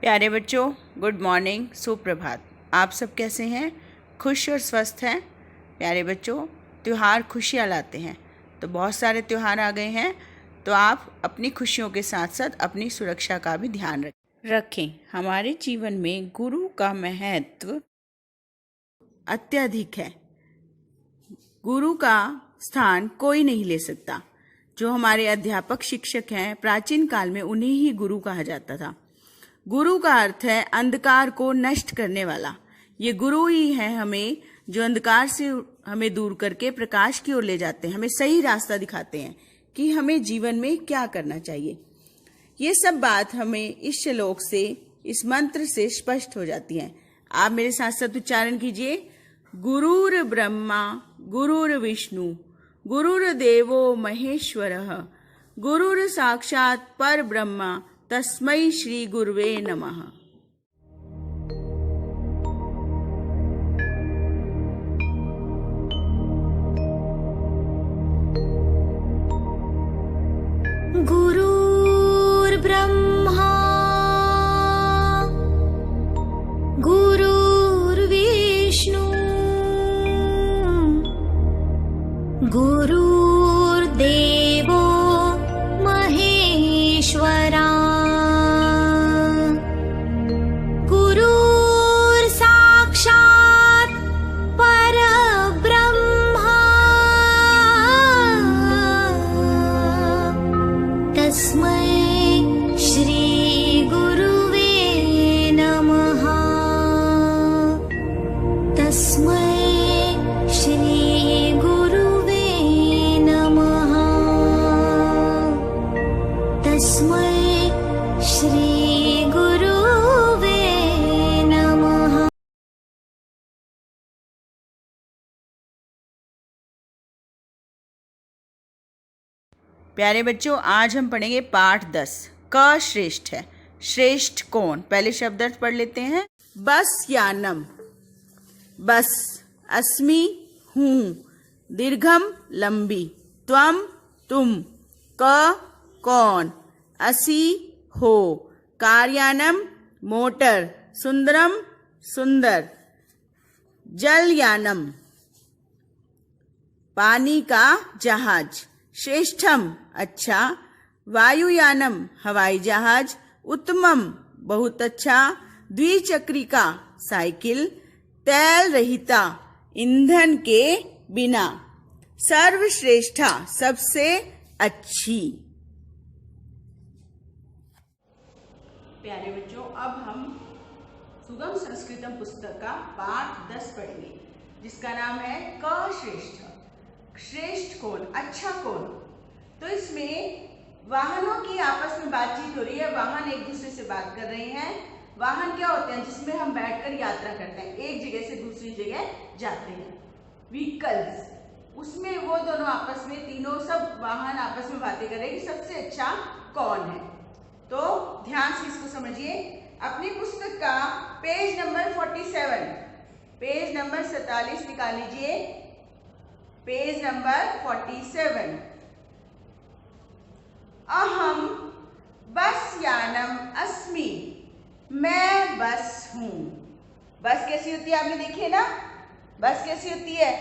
प्यारे बच्चों, good morning, सुप्रभात। आप सब कैसे हैं? खुश और स्वस्थ हैं? प्यारे बच्चों, त्यौहार खुशियाँ लाते हैं, तो बहुत सारे त्यौहार आ गए हैं, तो आप अपनी खुशियों के साथ साथ अपनी सुरक्षा का भी ध्यान रखें। हमारे जीवन में गुरु का महत्व अत्यधिक है। गुरु का स्थान कोई नहीं ले सकता। जो हमारे अध्यापक शिक्षक हैं, प्राचीन काल में उन्हें ही गुरु कहा जाता था। गुरु का अर्थ है अंधकार को नष्ट करने वाला। ये गुरु ही है हमें, जो अंधकार से हमें दूर करके प्रकाश की ओर ले जाते हैं, हमें सही रास्ता दिखाते हैं कि हमें जीवन में क्या करना चाहिए। ये सब बात हमें इस श्लोक से, इस मंत्र से स्पष्ट हो जाती है। आप मेरे साथ साथ उच्चारण कीजिए। गुरुर ब्रह्मा गुरुर विष्णु गुरुर्देवो महेश्वरः गुरुर साक्षात् पर ब्रह्मा तस्मै श्री गुरुवे नमः। गुरुर्ब्रह्मा गुरुर्विष्णु गुरुर्देवो महेश्वरा गुरुर्साक्षात् परब्रह्मा तस्मै श्री गुरुवे नमः। तस्मै श्री गुरुवे नमः। तस्मै श्री गुरुवे नमः। प्यारे बच्चों, आज हम पढ़ेंगे पाठ 10। क श्रेष्ठ है। श्रेष्ठ कौन? पहले शब्द अर्थ पढ़ लेते हैं। बस यानम, बस। अस्मि, हूँ। दीर्घम, लंबी। त्वम, तुम। क कौन। असि, हो। कार्यानम, मोटर। सुंदरम, सुंदर। जलयानम, पानी का जहाज। श्रेष्ठम, अच्छा। वायुयानम, हवाई जहाज। उत्तमम, बहुत अच्छा। द्विचक्रिका, साइकिल। तैल रहिता, ईंधन के बिना। सर्वश्रेष्ठा, सबसे अच्छी। प्यारे बच्चों, अब हम सुगम संस्कृतम पुस्तक का पाठ 10 पढ़ेंगे, जिसका नाम है क श्रेष्ठ। श्रेष्ठ कौन, अच्छा कौन? तो इसमें वाहनों की आपस में बातचीत हो रही है। वाहन एक दूसरे से बात कर रहे हैं। वाहन क्या होते हैं? जिसमें हम बैठकर यात्रा करते हैं, एक जगह से दूसरी जगह जाते हैं। व्हीकल्स, उसमें वो दोनों आपस में, तीनों सब वाहन आपस में बातें कर रहे हैं कि सबसे अच्छा कौन है। तो ध्यान से इसको समझिए। अपनी पुस्तक का पेज नंबर 47, पेज नंबर 47 निकाल लीजिए। Page number 47। अहम बस यानम अस्मि, मैं बस हूं। बस कैसी होती है? आपने देखी है ना, बस कैसी होती है?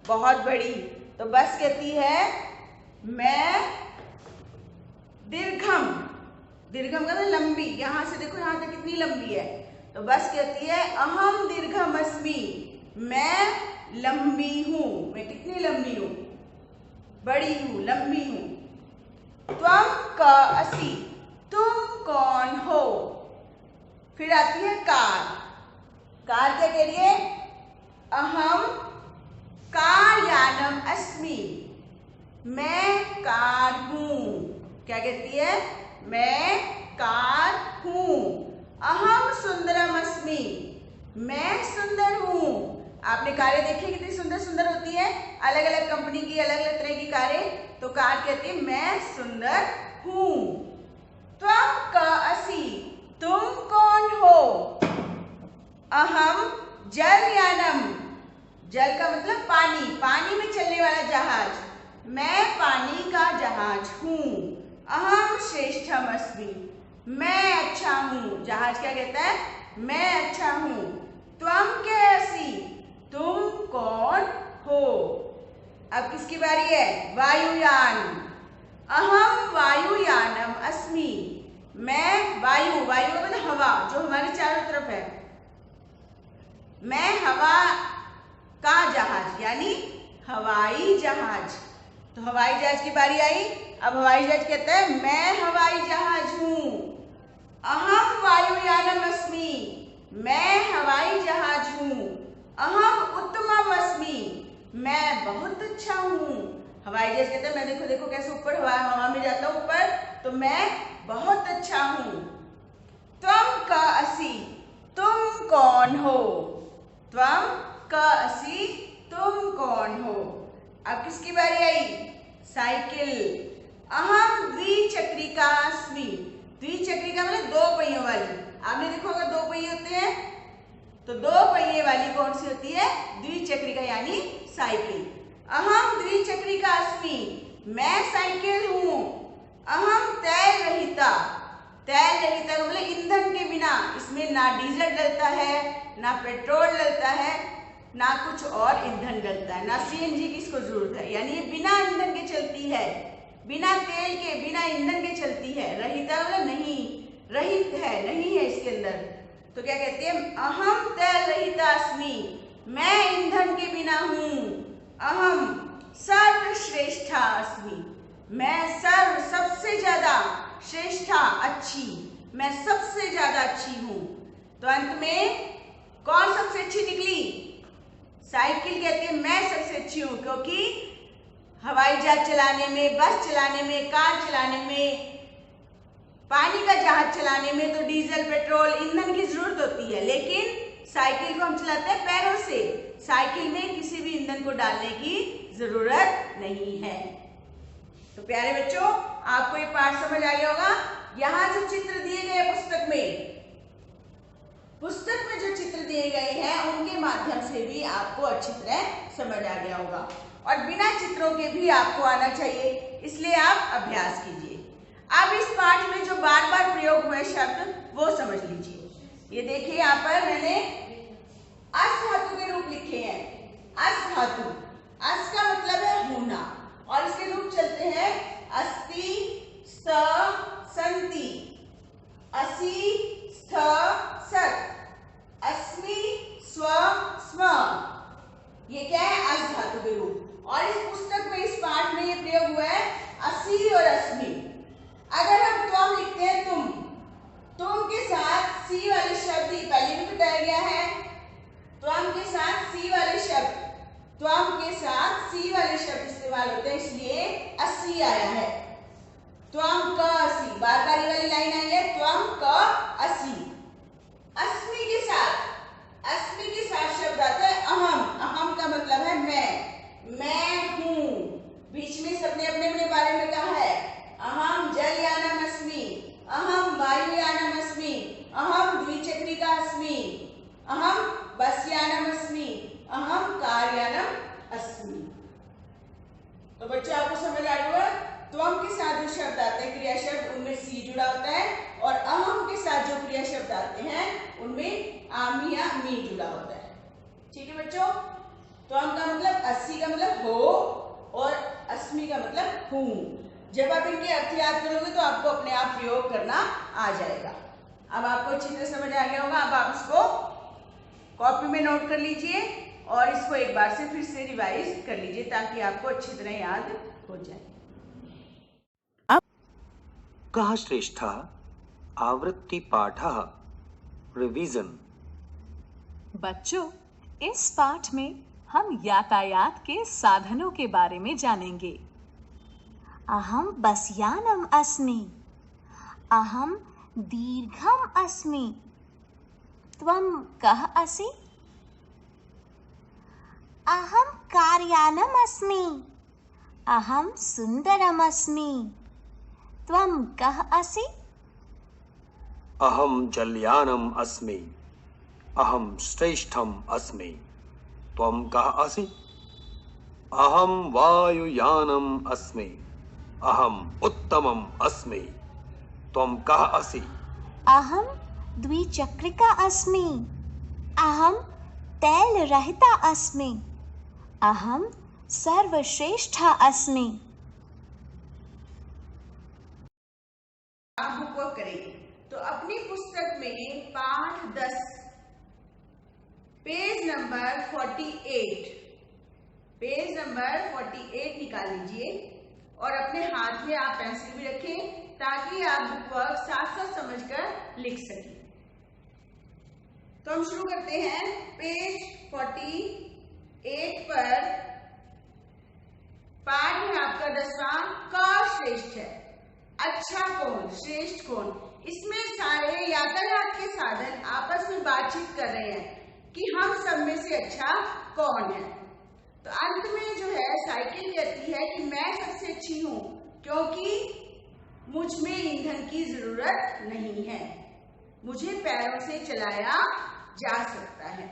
बहुत बड़ी। तो बस कहती है मैं। दीर्घम, दीर्घम का लंबी। यहां से देखो, यहां तक कितनी लंबी है। तो बस कहती है अहम दीर्घम अस्मि, मैं लंबी हूं। मैं कितनी लंबी हूं? बड़ी हूं, लंबी हूं। त्वम क असि, तुम कौन हो? फिर आती है कार। कार क्या कह रही है? अहम कार्यानम अस्मि, मैं कार हूं। क्या कहती है? मैं कार हूं। अहम सुंदरम अस्मि, मैं सुंदर हूं। आपने कारें देखी कितनी सुंदर सुंदर होती है, अलग अलग कंपनी की, अलग अलग तरह की कारें। तो कार कहती है मैं सुंदर हूं। त्वम क असि, तुम कौन हो? अहम जलयानम, जल का मतलब पानी, पानी में चलने वाला जहाज। मैं पानी का जहाज हूं। अहम श्रेष्ठम अस्मि, मैं अच्छा हूँ। जहाज क्या कहता है? मैं अच्छा हूँ। त्वम के असि, तुम कौन हो? अब किसकी बारी है? वायुयान। अहम वायुयानम अस्मि, मैं वायु, वायु का मतलब हवा, जो हमारे चारों तरफ है। मैं हवा का जहाज, यानी हवाई जहाज। तो हवाई जहाज की बारी आई। अब हवाई जहाज कहता है मैं हवाई जहाज हूं। अहम वायुयानम अस्मि, मैं हवाई जहाज हूं। अहम उत्तमम अस्मि, मैं बहुत अच्छा हूं। हवाई जहाज कहता है मैं देखो देखो कैसे ऊपर हवा में जाता हूं ऊपर, तो मैं बहुत अच्छा हूं। त्वम का असि, तुम कौन हो? त्वम का असि, तुम कौन हो? अब किसकी बारी आई? साइकिल। अहम द्विचक्रिका अस्मि, द्विचक्रिका मतलब दो पहियों वाली। आपने देखो अगर दो पहिए होते हैं तो दो पहिए वाली कौन सी होती है? द्विचक्रिका यानी साइकिल। अहम द्विचक्रिका अस्मि, मैं साइकिल हूं। अहम तैल रहिता, तैल रहिता का मतलब ईंधन के बिना, इसमें ना डीजल डलता है, ना पेट्रोल डलता है, ना कुछ और ईंधन डलता है, ना सीएनजी की इसको जरूरत है, यानी ये बिना ईंधन के चलती है, बिना तेल के, बिना ईंधन के चलती है। रहिता मतलब नहीं, रहित है, नहीं है इसके अंदर। तो क्या कहते हैं? अहम तैल रहिता अस्मि, मैं ईंधन के बिना हूं। अहम सर्वश्रेष्ठा अस्मि, मैं सर्व सबसे ज्यादा, श्रेष्ठा अच्छी, मैं सबसे ज्यादा अच्छी हूं। तो अंत में कौन सबसे अच्छी निकली? साइकिल कहती है मैं सबसे अच्छी हूं, क्योंकि हवाई जहाज चलाने में, बस चलाने में, कार चलाने में, पानी का जहाज चलाने में तो डीजल पेट्रोल ईंधन की जरूरत होती है, लेकिन साइकिल को हम चलाते हैं पैरों से। साइकिल में किसी भी ईंधन को डालने की जरूरत नहीं है। तो प्यारे बच्चों, आपको ये पाठ समझ आ गया होगा। यहाँ जो चित्र दिए गए पुस्तक में जो चित्र दिए गए हैं उनके माध्यम से भी आपको अच्छी तरह समझ आ गया होगा, और बिना चित्रों के भी आपको आना चाहिए, इसलिए आप अभ्यास कीजिए। अब इस पाठ में जो बार बार प्रयोग हुए शब्द वो समझ लीजिए। ये देखिए यहाँ पर मैंने अस धातु के रूप लिखे हैं। अस धातु, अस का मतलब है होना, और इसके रूप चलते हैं अस्ति, स्त, संति, असि, स्थ, सत्, अस्मि, स्व, स्म। ये क्या है? अस धातु के रूप। और इस पुस्तक में, इस पाठ में ये प्रयोग हुआ है असि और अस्मि। अगर हम त्वम लिखते हैं तुम के साथ सी वाले शब्द पहले भी बताया गया है। त्वम के साथ सी वाले शब्द, त्वम के साथ सी वाले शब्द इस्तेमाल होते हैं, इसलिए अस्सी आया है। त्वम क असि, बार बार वाली लाइन आई है, त्वम क असि। अस्मि के साथ शब्द आता है अहम। अहम का मतलब है मैं हूं। बीच में सबने अपने अपने बारे में कहा है। अहम जलयानम अस्मि, अहम वायुयानम अस्मि, अहम द्विचक्रिका अस्मि, अहम बसयानम अस्मि, अहम कारयानम अस्मि। तो बच्चों आपको समझ आ गया। त्वम के साथ जो शब्द आते हैं क्रिया शब्द, उनमें सी जुड़ा होता है, और अहम के साथ जो क्रिया शब्द आते हैं उनमें आमी या मी जुड़ा होता है। ठीक है बच्चों। त्वम का मतलब अस्सी का मतलब हो, और अस्मि का मतलब हूं। जब आप इनके अर्थ याद करोगे तो आपको अपने आप प्रयोग करना आ जाएगा। अब आपको अच्छी तरह समझ आ गया होगा। अब आप इसको कॉपी में नोट कर लीजिए और इसको एक बार से फिर से रिवाइज कर लीजिए, ताकि आपको अच्छी तरह याद हो जाए। कः श्रेष्ठः आवृत्ति पाठः रिवीजन। बच्चों, इस पाठ में हम यातायात के साधनों के बारे में जानेंगे। अहम बसयानम अस्मि, अहम दीर्घम अस्मि। त्वम कः असि? अहम कार्यानम अस्मि, अहम सुंदरम अस्मि। त्वम कः असि? अहम जलयानम अस्मि, अहम श्रेष्ठम अस्मि। त्वम कः असि? अहम वायुयानम अस्मि, अहम उत्तमम अस्मि। त्वम कः असि? अहम द्विचक्रिका अस्मि। अहम तैलरहिता अस्मि। अहम सर्वश्रेष्ठा अस्मि। आप बुक वर्क करेंगे तो अपनी पुस्तक में पाठ 10 पेज नंबर 48 निकाल लीजिए और अपने हाथ में आप पेंसिल भी रखें ताकि आप बुक वर्क साथ साथ समझकर लिख सकें। तो हम शुरू करते हैं। पेज 48 पर पाठ है आपका 10वां, क श्रेष्ठ है। अच्छा कौन, श्रेष्ठ कौन। इसमें सारे यातायात के साधन आपस में बातचीत कर रहे हैं कि हम सब में से अच्छा कौन है। तो अंत में जो है साइकिल कहती है कि मैं सबसे अच्छी हूं क्योंकि मुझ में ईंधन की जरूरत नहीं है, मुझे पैरों से चलाया जा सकता है।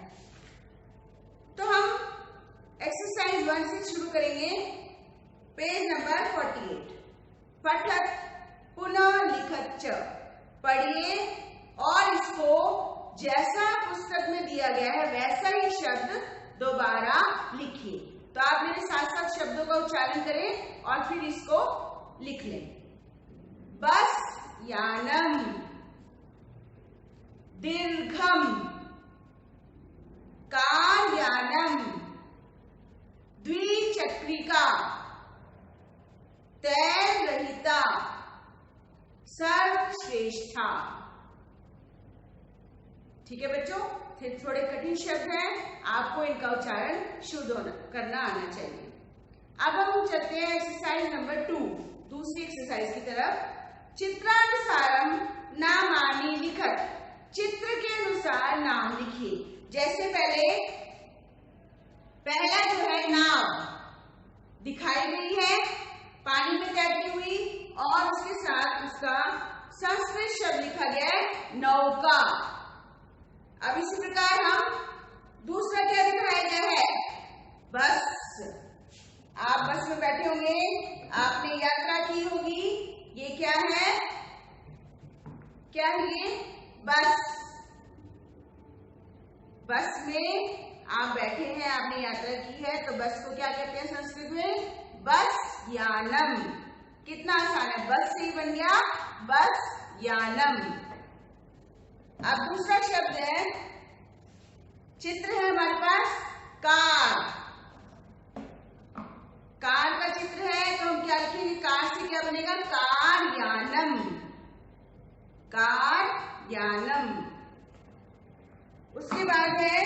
तो हम एक्सरसाइज 1 से शुरू करेंगे। Page number 48। पठत पुनः लिखत च। पढ़िए और इसको जैसा पुस्तक में दिया गया है वैसा ही शब्द दोबारा लिखिए। तो आप मेरे साथ साथ शब्दों का उच्चारण करें और फिर इसको लिख लें। बस यानम, दीर्घम, कार यानम, द्विचक्रिका, तैलरहिता, सर्वश्रेष्ठा। ठीक है बच्चों, फिर थोड़े कठिन शब्द हैं, आपको इनका उच्चारण शुद्ध करना आना चाहिए। अब हम चलते हैं एक्सरसाइज नंबर 2, दूसरी एक्सरसाइज की तरफ। चित्रानुसारम नामानि लिखत। चित्र के अनुसार नाम लिखिए। जैसे पहला जो है नाव दिखाई गई है, पानी में तैरती हुई, और उसके साथ उसका संस्कृत शब्द लिखा गया है नौका। अब इसी प्रकार हम दूसरा क्या दिखाया गया है, बस। आप बस में बैठे होंगे, आपने यात्रा की होगी। ये क्या है, क्या है ये, बस। बस में आप बैठे हैं, आपने यात्रा की है, तो बस को क्या कहते हैं संस्कृत में, बस यानम। कितना आसान है, बस से ही बन गया बस यानम। अब दूसरा शब्द है, चित्र है हमारे पास कार। कार का चित्र है तो हम क्या लिखेंगे, कार से क्या बनेगा, कार यानम, कार यानम। उसके बाद है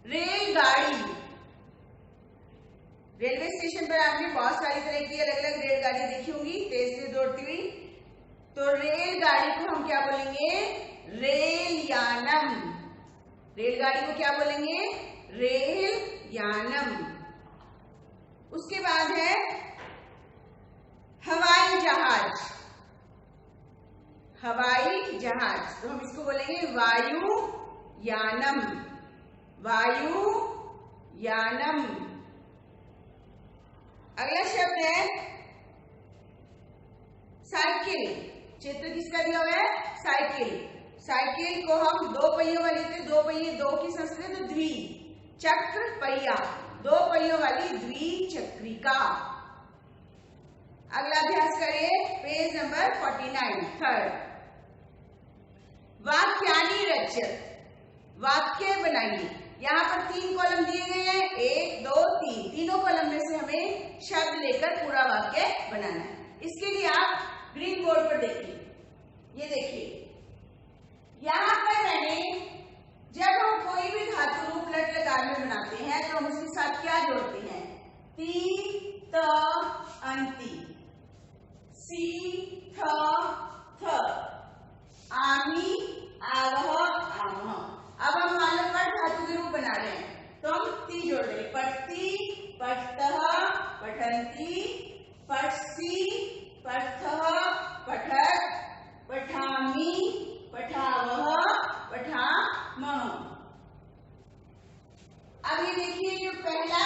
रेलगाड़ी। रेलवे स्टेशन पर आपने बहुत सारी तरह की अलग अलग रेलगाड़ी देखी होंगी तेज से दौड़ती हुई। तो रेलगाड़ी को हम क्या बोलेंगे, रेल यानम। रेलगाड़ी को क्या बोलेंगे, रेल यानम। उसके बाद है हवाई जहाज। हवाई जहाज तो हम इसको बोलेंगे वायु यानम, वायु यानम। अगला शब्द है साइकिल। चित्र किसका दिया हुआ है, साइकिल। साइकिल को हम दो पहियों वाली थे, दो पहिए, दो की संस्कृत तो द्वि, चक्र पहिया, दो पहियों वाली द्विचक्रिका। अगला अभ्यास करिए, पेज नंबर 49, थर्ड। वाक्यानि रचत। वाक्य बनाइए। यहाँ पर 3 कॉलम दिए गए हैं, 1 2 3। तीनों कॉलम में से हमें शब्द लेकर पूरा वाक्य बनाना है। इसके लिए आप ग्रीन बोर्ड पर देखिए, ये देखिए यहाँ पर मैंने, जब हम कोई भी धातु रूप लट लकार में बनाते हैं तो हम उसके साथ क्या जोड़ते हैं, ती त अंति, सी थ थ, आमी आवह आमह। अब हम मान लो पट धातु के रूप बना रहे हैं तो हम ती जोड़ रहे हैं, पठती पठतः पठन्ति, पठसि पठथः पठत, पठामि पठावः पठामः। अब ये देखिए, जो पहला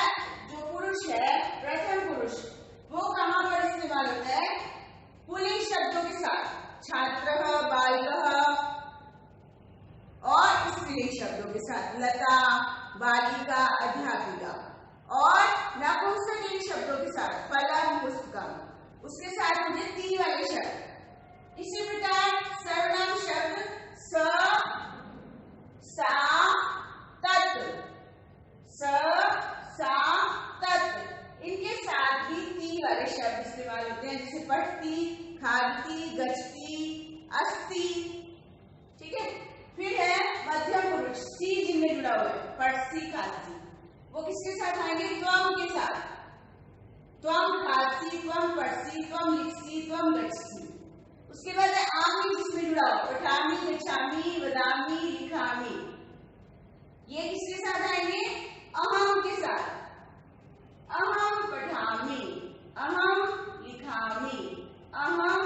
जो पुरुष है, प्रथम पुरुष, वो कहाँ पर इस्तेमाल होता है, पुल्लिंग शब्दों के साथ। के साथ, लता, बालिका, अध्यापिका। और नपुंसकलिंग शब्दों के साथ, फलम, पुस्तकम। उसके साथ मुझे ती वाले शब्द। इसी प्रकार सर्वनाम शब्द स, सा, तत्, स, सा, तत्, इनके साथ भी ती वाले शब्द इस्तेमाल होते हैं, जैसे पठती, खादती, गच्छती, अस्ति। ठीक है। फिर है मध्यम पुरुष, सी जिनमें जुड़ा हुआ है, पढ़ती, खादती। वो किसके साथ आएंगे? त्वम के साथ। त्वम खादसी, त्वम पढ़सी, त्वम लिखसी, त्वम गच्छसी। उसके बाद है आमी जिसमें जुड़ा हो, पठामी, गच्छामी, वदामी, लिखामी। ये किसके साथ आएंगे? अहम के साथ। अहम पठामी, अहम लिखामी, अहम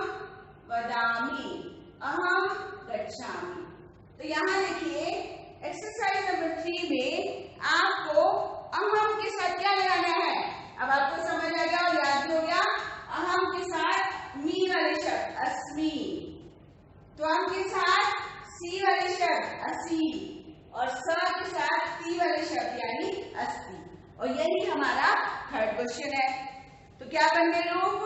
वदामी, अहम गच्छामी। तो यहाँ देखिए एक्सरसाइज नंबर 3 में आपको अहम के साथ क्या लगाना है? अब आपको समझ आ गया और याद भी हो गया। अहम के साथ मी वाले शब्द अस्मि, त्वम के साथ सी वाले शब्द असि, और स के साथ ती वाले शब्द यानी अस्ति। और यही हमारा थर्ड क्वेश्चन है। तो क्या बन गए रूप?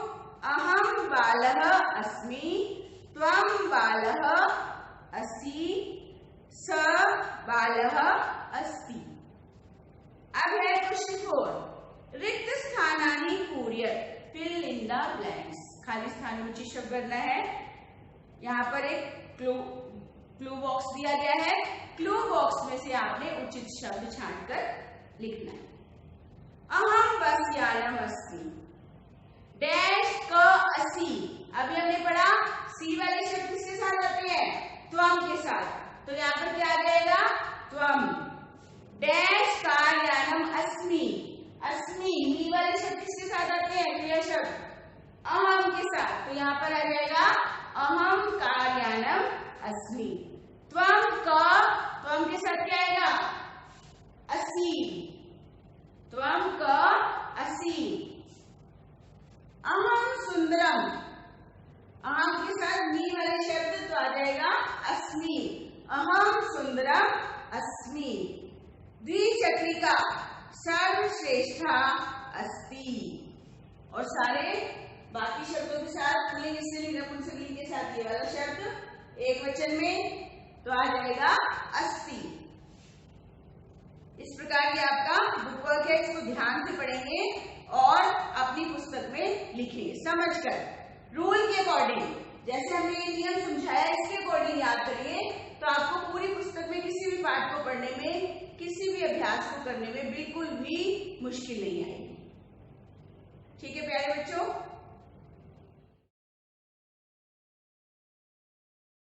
अहम बालः अस्मि, त्वम बालः असि, स बालः अस्ति। अब है क्वेश्चन 4, रिक्त स्थानानि पूरयत, फिल इन द ब्लैंक्स। खाली स्थान में उचित शब्द भरना है। यहाँ पर एक क्लू बॉक्स दिया गया है। क्लू बॉक्स में से आपने उचित शब्द छांटकर लिखना है। अहम बस्यानम अस्मि, डैश क असि। अभी हमने पढ़ा सी वाले शब्द किसके साथ आते हैं? त्वम के साथ। तो यहाँ पर क्या आ जाएगा? त्वम। डैश कार्यानम अस्मि, अस्मि मी वाले शब्द किसके साथ आते हैं? क्रिया शब्द अहम के साथ। तो यहाँ पर आ जाएगा अहम कार्यानम अस्मि। त्वम क, त्वम के साथ क्या आएगा? असि, त्वम क असि। अहम सुंदरम, अहम के साथ मी वाले शब्द तो आ जाएगा अस्मि, अहम सुंदरम अस्मि। द्विचक्रिका सर्वश्रेष्ठा अस्ति। और सारे बाकी शब्दों के साथ पुल्लिंग, स्त्रीलिंग, नपुंसकलिंग के साथ ये वाला शब्द एक वचन में तो आ जाएगा अस्ति। इस प्रकार की आपका बुक वर्क है, इसको ध्यान से पढ़ेंगे और अपनी पुस्तक में लिखेंगे समझकर रूल के अकॉर्डिंग। जैसे हमने ये नियम समझाया इसके अकॉर्डिंग याद करिए तो आपको पूरी पुस्तक में किसी भी पाठ को पढ़ने में, किसी भी अभ्यास को करने में बिल्कुल भी मुश्किल नहीं आएगी। ठीक है प्यारे बच्चों।